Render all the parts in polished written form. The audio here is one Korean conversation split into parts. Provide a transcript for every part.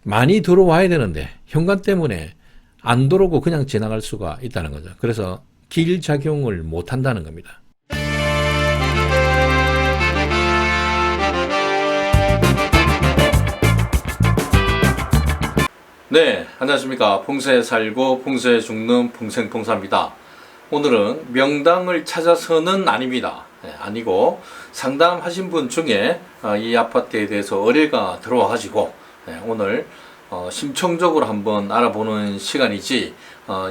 많이 들어와야 되는데 현관 때문에 안 들어오고 그냥 지나갈 수가 있다는 거죠. 그래서 길 작용을 못 한다는 겁니다. 네, 안녕하십니까. 풍수에 살고 풍수에 죽는 풍생풍사입니다. 오늘은 명당을 찾아서는 아닙니다. 아니고 상담하신 분 중에 이 아파트에 대해서 의뢰가 들어와 가지고 오늘 심층적으로 한번 알아보는 시간이지,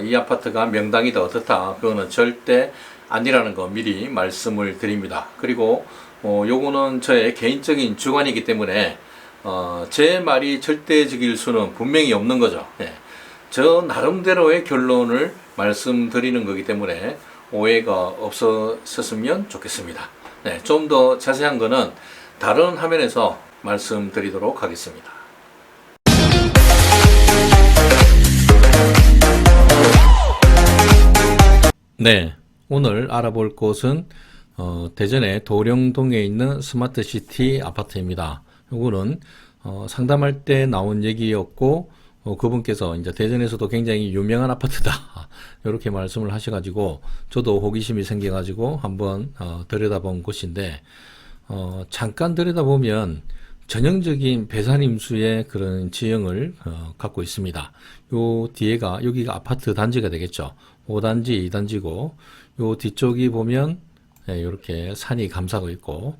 이 아파트가 명당이다 어떻다 그거는 절대 아니라는 거 미리 말씀을 드립니다. 그리고 요거는 저의 개인적인 주관이기 때문에 제 말이 절대적일 수는 분명히 없는 거죠. 저 나름대로의 결론을 말씀드리는 거기 때문에 오해가 없었으면 좋겠습니다. 좀 더 자세한 거는 다른 화면에서 말씀드리도록 하겠습니다. 네, 오늘 알아볼 곳은 대전의 도령동에 있는 스마트시티 아파트입니다. 요거는 상담할 때 나온 얘기였고, 그분께서 이제 대전에서도 굉장히 유명한 아파트다 이렇게 말씀을 하셔가지고 저도 호기심이 생겨가지고 한번 들여다본 곳인데, 잠깐 들여다보면 전형적인 배산임수의 그런 지형을 갖고 있습니다. 요 뒤에가 여기가 아파트 단지가 되겠죠. 5단지, 2단지고 요 뒤쪽이 보면 이렇게 산이 감싸고 있고,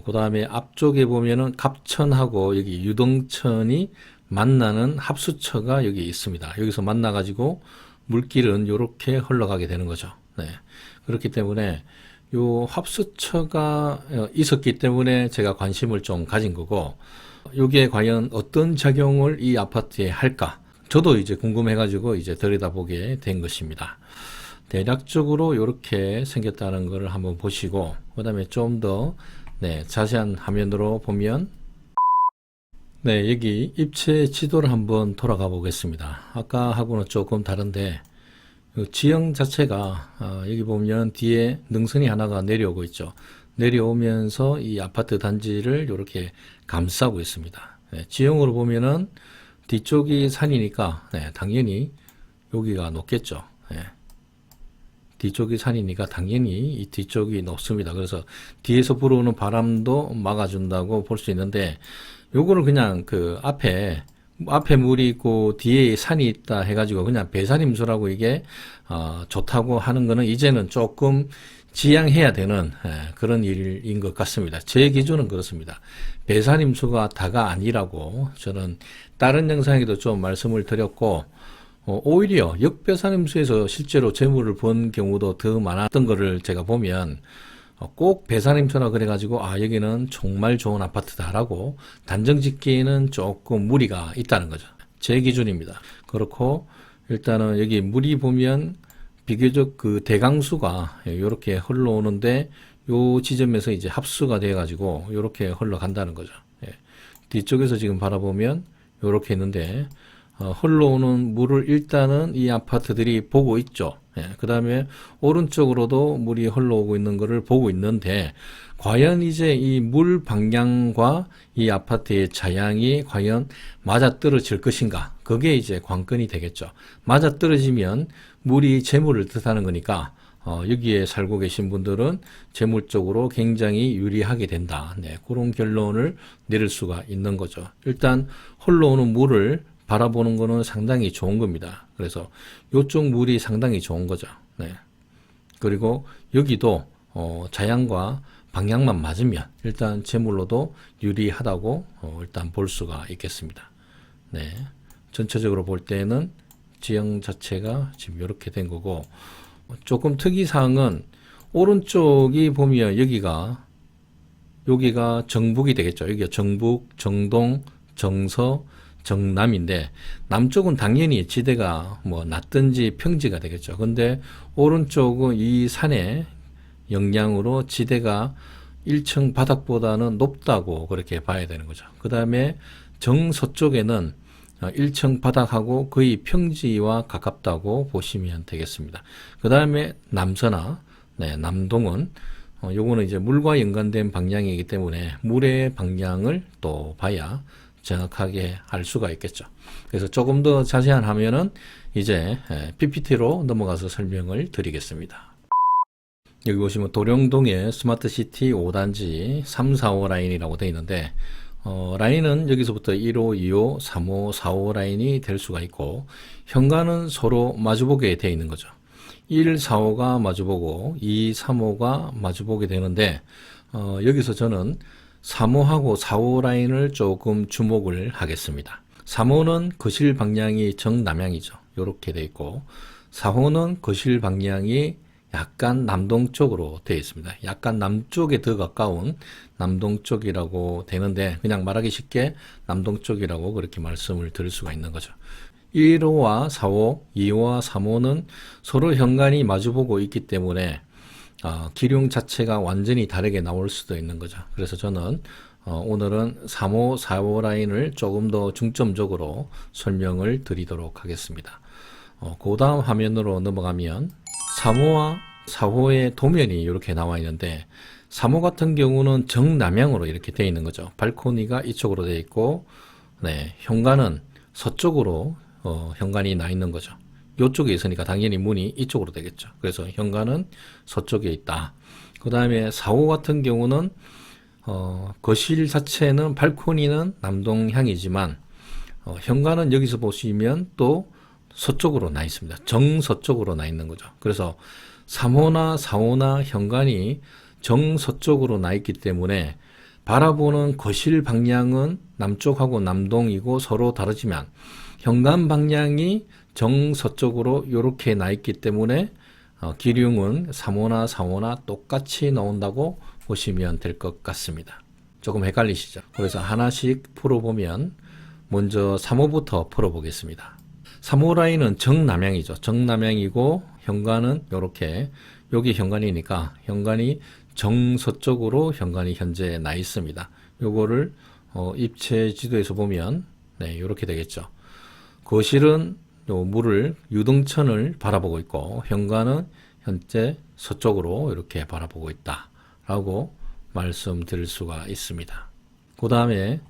그 다음에 앞쪽에 보면은 갑천하고 여기 유동천이 만나는 합수처가 여기 있습니다. 여기서 만나가지고 물길은 이렇게 흘러가게 되는 거죠. 그렇기 때문에 요 합수처가 있었기 때문에 제가 관심을 좀 가진 거고, 요게 과연 어떤 작용을 이 아파트에 할까? 저도 이제 궁금해가지고 이제 들여다보게 된 것입니다. 대략적으로 이렇게 생겼다는 것을 한번 보시고, 그 다음에 좀 더 자세한 화면으로 보면, 여기 입체 지도를 한번 돌아가 보겠습니다. 아까하고는 조금 다른데, 지형 자체가 여기 보면 뒤에 능선이 하나가 내려오고 있죠. 내려오면서 이 아파트 단지를 이렇게 감싸고 있습니다. 지형으로 보면은 뒤쪽이 산이니까 당연히 여기가 높겠죠. 뒤쪽이 산이니까 당연히 이 뒤쪽이 높습니다. 그래서 뒤에서 불어오는 바람도 막아준다고 볼 수 있는데, 요거를 그냥 그 앞에 물이 있고 뒤에 산이 있다 해가지고 그냥 배산임수라고 이게 좋다고 하는 거는 이제는 조금 지양해야 되는 그런 일인 것 같습니다. 제 기준은 그렇습니다. 배산임수가 다가 아니라고 저는 다른 영상에도 좀 말씀을 드렸고, 오히려 역배산임수에서 실제로 재물을 본 경우도 더 많았던 거를 제가 보면, 꼭 배산임수나 그래가지고 여기는 정말 좋은 아파트다라고 단정 짓기에는 조금 무리가 있다는 거죠. 제 기준입니다. 그렇고 일단은 여기 물이 보면 비교적 그 대강수가 이렇게 흘러오는데, 요 지점에서 이제 합수가 돼 가지고 이렇게 흘러간다는 거죠. 뒤쪽에서 지금 바라보면 이렇게 있는데, 흘러오는 물을 일단은 이 아파트들이 보고 있죠. 그 다음에 오른쪽으로도 물이 흘러오고 있는 것을 보고 있는데, 과연 이제 이 물 방향과 이 아파트의 자양이 과연 맞아떨어질 것인가? 그게 이제 관건이 되겠죠. 맞아떨어지면 물이 재물을 뜻하는 거니까 여기에 살고 계신 분들은 재물적으로 굉장히 유리하게 된다. 그런 결론을 내릴 수가 있는 거죠. 일단 흘러오는 물을 바라보는 거는 상당히 좋은 겁니다. 그래서 이쪽 물이 상당히 좋은 거죠. 그리고 여기도 자양과 방향만 맞으면 일단 재물로도 유리하다고 일단 볼 수가 있겠습니다. 전체적으로 볼 때는 지형 자체가 지금 이렇게 된 거고, 조금 특이사항은 오른쪽이 보면 여기가 정북이 되겠죠. 여기가 정북, 정동, 정서, 정남인데, 남쪽은 당연히 지대가 뭐 낮든지 평지가 되겠죠. 근데 오른쪽은 이 산의 영향으로 지대가 1층 바닥보다는 높다고 그렇게 봐야 되는 거죠. 그 다음에 정서쪽에는 1층 바닥하고 거의 평지와 가깝다고 보시면 되겠습니다. 그 다음에 남서나 남동은 요거는 이제 물과 연관된 방향이기 때문에 물의 방향을 또 봐야 정확하게 알 수가 있겠죠. 그래서 조금 더 자세한 화면은 이제 PPT로 넘어가서 설명을 드리겠습니다. 여기 보시면 도령동의 스마트시티 5단지 3, 4, 5 라인이라고 되어 있는데 라인은 여기서부터 1호, 2호, 3호, 4호 라인이 될 수가 있고 현관은 서로 마주보게 되어 있는 거죠. 1, 4, 5가 마주보고 2, 3, 5가 마주보게 되는데 여기서 저는 3호하고 4호 라인을 조금 주목을 하겠습니다. 3호는 거실 방향이 정남향이죠. 이렇게 되어 있고 4호는 거실 방향이 약간 남동쪽으로 되어 있습니다. 약간 남쪽에 더 가까운 남동쪽이라고 되는데 그냥 말하기 쉽게 남동쪽이라고 그렇게 말씀을 드릴 수가 있는 거죠. 1호와 4호, 2호와 3호는 서로 현관이 마주보고 있기 때문에 기룡 자체가 완전히 다르게 나올 수도 있는 거죠. 그래서 저는 오늘은 3호, 4호 라인을 조금 더 중점적으로 설명을 드리도록 하겠습니다. 그 다음 화면으로 넘어가면 3호와 4호의 도면이 이렇게 나와 있는데 3호 같은 경우는 정남향으로 이렇게 되어 있는 거죠. 발코니가 이쪽으로 되어 있고 현관은 서쪽으로 현관이 나 있는 거죠. 이쪽에 있으니까 당연히 문이 이쪽으로 되겠죠. 그래서 현관은 서쪽에 있다. 그 다음에 4호 같은 경우는 거실 자체는 발코니는 남동향이지만 현관은 여기서 보시면 또 서쪽으로 나 있습니다. 정서쪽으로 나 있는 거죠. 그래서 3호나 4호나 현관이 정서쪽으로 나 있기 때문에 바라보는 거실 방향은 남쪽하고 남동이고 서로 다르지만 현관 방향이 정서쪽으로 이렇게 나 있기 때문에 기륭은 3호나 4호나 똑같이 나온다고 보시면 될 것 같습니다. 조금 헷갈리시죠? 그래서 하나씩 풀어보면 먼저 3호부터 풀어보겠습니다. 3호 라인은 정남향이죠. 정남향이고 현관은 이렇게 여기 현관이니까 현관이 정서쪽으로 현관이 현재 나 있습니다. 요거를 입체 지도에서 보면 이렇게 되겠죠. 거실은 요 물을 유등천을 바라보고 있고 현관은 현재 서쪽으로 이렇게 바라보고 있다라고 말씀드릴 수가 있습니다. 그 다음에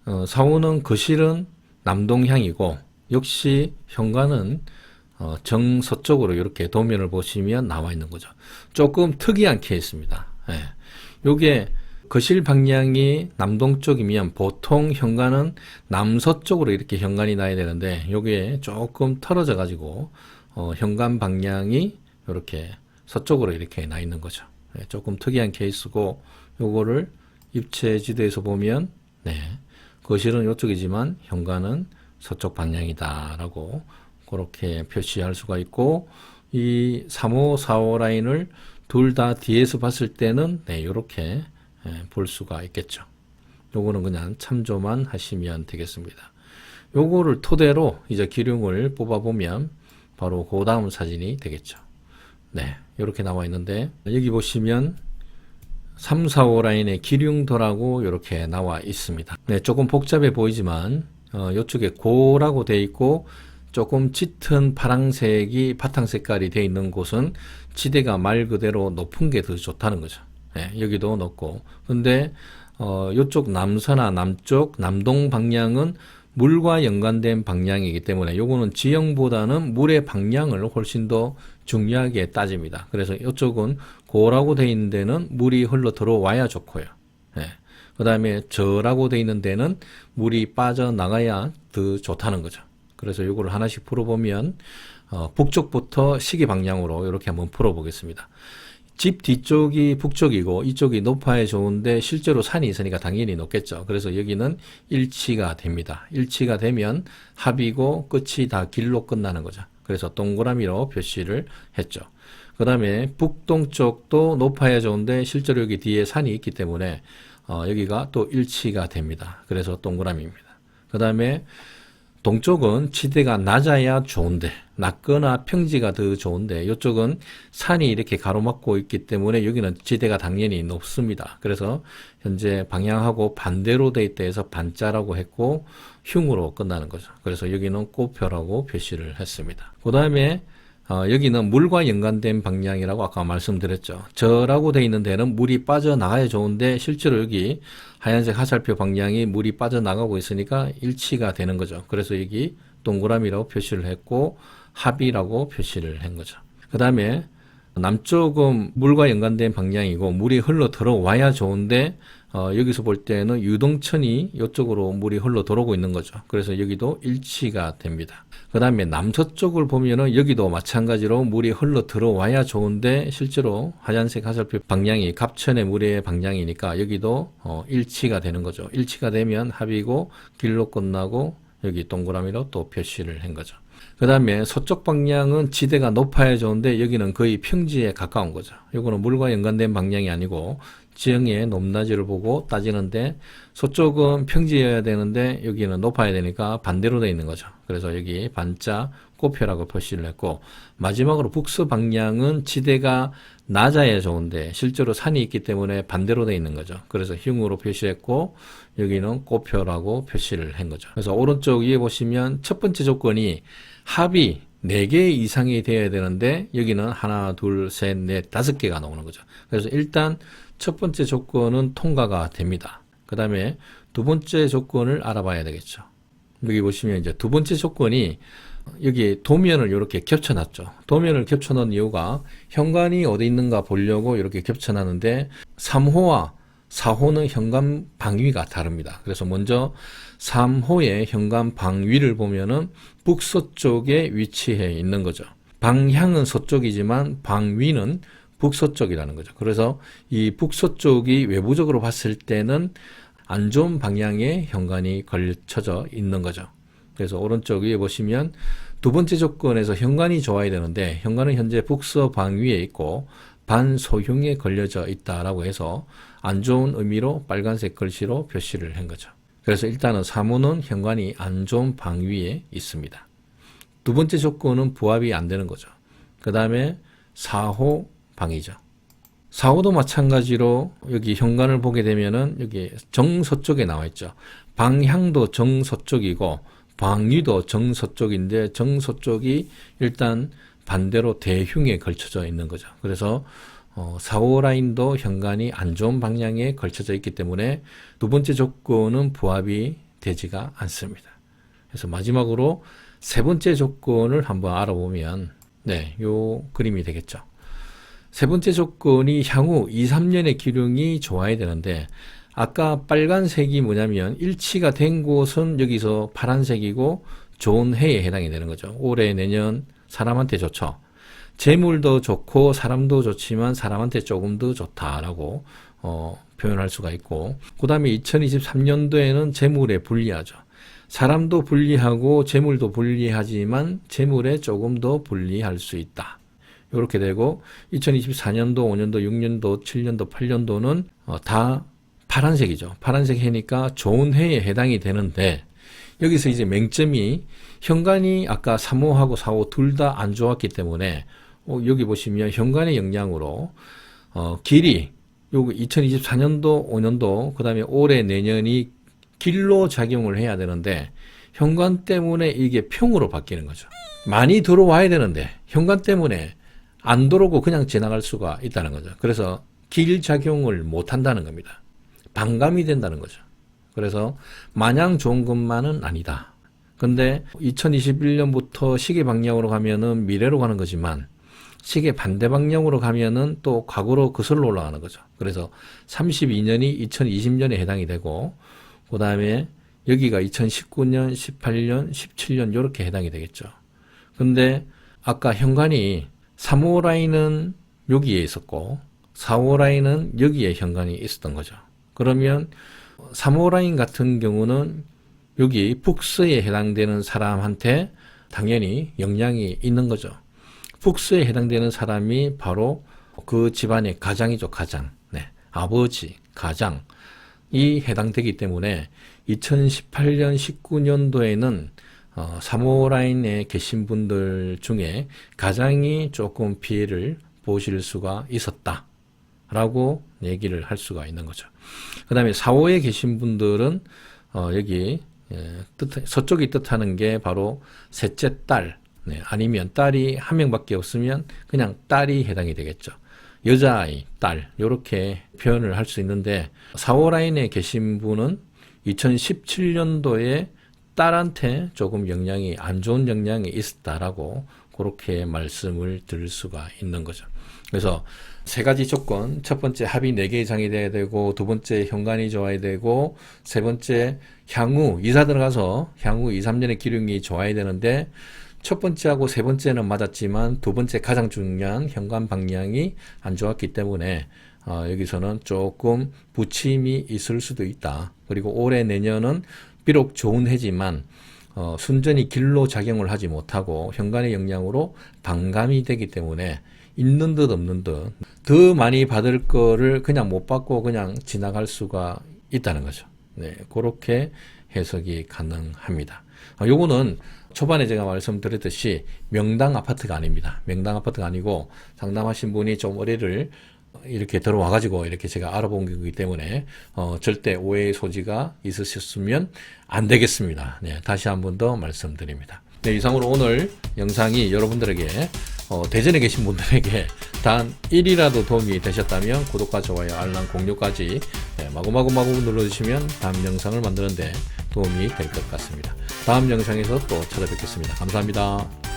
4호는 거실은 남동향이고 역시 현관은 정서쪽으로 이렇게 도면을 보시면 나와 있는 거죠. 조금 특이한 케이스입니다. 요게 거실 방향이 남동쪽이면 보통 현관은 남서쪽으로 이렇게 현관이 나야 되는데 요게 조금 털어져 가지고 현관 방향이 이렇게 서쪽으로 이렇게 나 있는 거죠. 조금 특이한 케이스고 요거를 입체 지도에서 보면 거실은 이쪽이지만 현관은 서쪽 방향이다라고 그렇게 표시할 수가 있고 이 3호, 4호 라인을 둘 다 뒤에서 봤을 때는 이렇게 볼 수가 있겠죠. 요거는 그냥 참조만 하시면 되겠습니다. 요거를 토대로 이제 기륭을 뽑아보면 바로 그 다음 사진이 되겠죠. 이렇게 나와 있는데 여기 보시면 3, 4, 5 라인의 기륭도라고 이렇게 나와 있습니다. 조금 복잡해 보이지만 이쪽에 고라고 되어 있고 조금 짙은 파란색이 바탕 색깔이 되어 있는 곳은 지대가 말 그대로 높은 게 더 좋다는 거죠. 여기도 높고 근데 이쪽 남서나 남쪽 남동 방향은 물과 연관된 방향이기 때문에 요거는 지형보다는 물의 방향을 훨씬 더 중요하게 따집니다. 그래서 이쪽은 고라고 되어 있는 데는 물이 흘러 들어와야 좋고요. 그 다음에 저라고 되어 있는 데는 물이 빠져나가야 더 좋다는 거죠. 그래서 요거를 하나씩 풀어보면 북쪽부터 시계 방향으로 이렇게 한번 풀어보겠습니다. 집 뒤쪽이 북쪽이고 이쪽이 높아야 좋은데 실제로 산이 있으니까 당연히 높겠죠. 그래서 여기는 일치가 됩니다. 일치가 되면 합이고 끝이 다 길로 끝나는 거죠. 그래서 동그라미로 표시를 했죠. 그 다음에 북동쪽도 높아야 좋은데 실제로 여기 뒤에 산이 있기 때문에 여기가 또 일치가 됩니다. 그래서 동그라미입니다. 그 다음에 동쪽은 지대가 낮아야 좋은데 낮거나 평지가 더 좋은데 이쪽은 산이 이렇게 가로막고 있기 때문에 여기는 지대가 당연히 높습니다. 그래서 현재 방향하고 반대로 돼 있다 해서 반자라고 했고 흉으로 끝나는 거죠. 그래서 여기는 꼬표라고 표시를 했습니다. 그 다음에 여기는 물과 연관된 방향이라고 아까 말씀드렸죠. 저라고 되어 있는 데는 물이 빠져나가야 좋은데 실제로 여기 하얀색 화살표 방향이 물이 빠져나가고 있으니까 일치가 되는 거죠. 그래서 여기 동그라미라고 표시를 했고 합이라고 표시를 한 거죠. 그 다음에 남쪽은 물과 연관된 방향이고 물이 흘러 들어와야 좋은데 여기서 볼 때는 유동천이 이쪽으로 물이 흘러 들어오고 있는 거죠. 그래서 여기도 일치가 됩니다. 그 다음에 남서쪽을 보면은 여기도 마찬가지로 물이 흘러 들어와야 좋은데 실제로 하얀색 화살표 방향이 갑천의 물의 방향이니까 여기도 일치가 되는 거죠. 일치가 되면 합이고 길로 끝나고 여기 동그라미로 또 표시를 한 거죠. 그 다음에 서쪽 방향은 지대가 높아야 좋은데 여기는 거의 평지에 가까운 거죠. 이거는 물과 연관된 방향이 아니고 지형의 높낮이를 보고 따지는데 서쪽은 평지여야 되는데 여기는 높아야 되니까 반대로 되어 있는 거죠. 그래서 여기 반자 꼬표라고 표시를 했고 마지막으로 북서 방향은 지대가 낮아야 좋은데 실제로 산이 있기 때문에 반대로 되어 있는 거죠. 그래서 흉으로 표시했고 여기는 꼬표라고 표시를 한 거죠. 그래서 오른쪽 위에 보시면 첫 번째 조건이 합이 4개 이상이 되어야 되는데 여기는 하나, 둘, 셋, 넷, 5개가 나오는 거죠. 그래서 일단 첫 번째 조건은 통과가 됩니다. 그 다음에 두 번째 조건을 알아봐야 되겠죠. 여기 보시면 이제 두 번째 조건이 여기 도면을 이렇게 겹쳐놨죠. 도면을 겹쳐놓은 이유가 현관이 어디 있는가 보려고 이렇게 겹쳐놨는데 3호와 4호는 현관 방위가 다릅니다. 그래서 먼저 3호의 현관 방위를 보면은 북서쪽에 위치해 있는 거죠. 방향은 서쪽이지만 방위는 북서쪽이라는 거죠. 그래서 이 북서쪽이 외부적으로 봤을 때는 안 좋은 방향의 현관이 걸쳐져 있는 거죠. 그래서 오른쪽 위에 보시면 두 번째 조건에서 현관이 좋아야 되는데 현관은 현재 북서 방위에 있고 반소형에 걸려져 있다라고 해서 안 좋은 의미로 빨간색 글씨로 표시를 한 거죠. 그래서 일단은 3호는 현관이 안 좋은 방위에 있습니다. 두 번째 조건은 부합이 안 되는 거죠. 그 다음에 4호 방이죠. 4호도 마찬가지로 여기 현관을 보게 되면은 여기 정서쪽에 나와 있죠. 방향도 정서쪽이고 방위도 정서쪽인데 정서쪽이 일단 반대로 대흉에 걸쳐져 있는 거죠. 그래서 4호 라인도 현관이 안 좋은 방향에 걸쳐져 있기 때문에 두 번째 조건은 부합이 되지가 않습니다. 그래서 마지막으로 세 번째 조건을 한번 알아보면 요 그림이 되겠죠. 세 번째 조건이 향후 2, 3년의 기lun이 좋아야 되는데 아까 빨간색이 뭐냐면 일치가 된 곳은 여기서 파란색이고 좋은 해에 해당이 되는 거죠. 올해, 내년 사람한테 좋죠. 재물도 좋고 사람도 좋지만 사람한테 조금 더 좋다라고 표현할 수가 있고 그 다음에 2023년도에는 재물에 불리하죠. 사람도 불리하고 재물도 불리하지만 재물에 조금 더 불리할 수 있다. 이렇게 되고 2024년도, 5년도, 6년도, 7년도, 8년도는 다 파란색이죠. 파란색 해니까 좋은 해에 해당이 되는데 여기서 이제 맹점이 현관이 아까 3호하고 4호 둘 다 안 좋았기 때문에 여기 보시면 현관의 영향으로 길이 여기 2024년도, 5년도 그 다음에 올해, 내년이 길로 작용을 해야 되는데 현관 때문에 이게 평으로 바뀌는 거죠. 많이 들어와야 되는데 현관 때문에 안 들어오고 그냥 지나갈 수가 있다는 거죠. 그래서 길 작용을 못 한다는 겁니다. 반감이 된다는 거죠. 그래서 마냥 좋은 것만은 아니다. 근데 2021년부터 시계 방향으로 가면은 미래로 가는 거지만 시계 반대 방향으로 가면은 또 과거로 거슬러 올라가는 거죠. 그래서 32년이 2020년에 해당이 되고 그 다음에 여기가 2019년, 18년, 17년 이렇게 해당이 되겠죠. 근데 아까 현관이 3호 라인은 여기에 있었고 4호 라인은 여기에 현관이 있었던 거죠. 그러면 3호 라인 같은 경우는 여기 북서에 해당되는 사람한테 당연히 영향이 있는 거죠. 북서에 해당되는 사람이 바로 그 집안의 가장이죠. 가장. 아버지, 가장이 해당되기 때문에 2018년, 19년도에는 3호 라인에 계신 분들 중에 가장이 조금 피해를 보실 수가 있었다 라고 얘기를 할 수가 있는 거죠. 그 다음에 4호에 계신 분들은 여기 서쪽이 뜻하는 게 바로 셋째 딸 네, 아니면 딸이 한 명밖에 없으면 그냥 딸이 해당이 되겠죠. 여자아이, 딸 이렇게 표현을 할 수 있는데 4호 라인에 계신 분은 2017년도에 딸한테 조금 영향이 안 좋은 영향이 있었다라고 그렇게 말씀을 드릴 수가 있는 거죠. 그래서 세 가지 조건, 첫 번째 합이 4개 이상이 돼야 되고, 두 번째 현관이 좋아야 되고, 세 번째 향후 이사 들어가서 향후 2, 3년의 기運이 좋아야 되는데, 첫 번째하고 세 번째는 맞았지만 두 번째 가장 중요한 현관 방향이 안 좋았기 때문에 여기서는 조금 부침이 있을 수도 있다. 그리고 올해 내년은 비록 좋은 해지만 순전히 길로 작용을 하지 못하고 현관의 영향으로 반감이 되기 때문에 있는 듯 없는 듯 더 많이 받을 거를 그냥 못 받고 그냥 지나갈 수가 있다는 거죠. 네, 그렇게 해석이 가능합니다. 요거는 초반에 제가 말씀드렸듯이 명당 아파트가 아닙니다. 명당 아파트가 아니고 상담하신 분이 좀 의뢰를 이렇게 들어와가지고 이렇게 제가 알아본 거기 때문에 절대 오해의 소지가 있으셨으면 안 되겠습니다. 네, 다시 한 번 더 말씀드립니다. 네, 이상으로 오늘 영상이 여러분들에게 대전에 계신 분들에게 단 1이라도 도움이 되셨다면 구독과 좋아요, 알람 공유까지 마구마구 눌러주시면 다음 영상을 만드는데 도움이 될 것 같습니다. 다음 영상에서 또 찾아뵙겠습니다. 감사합니다.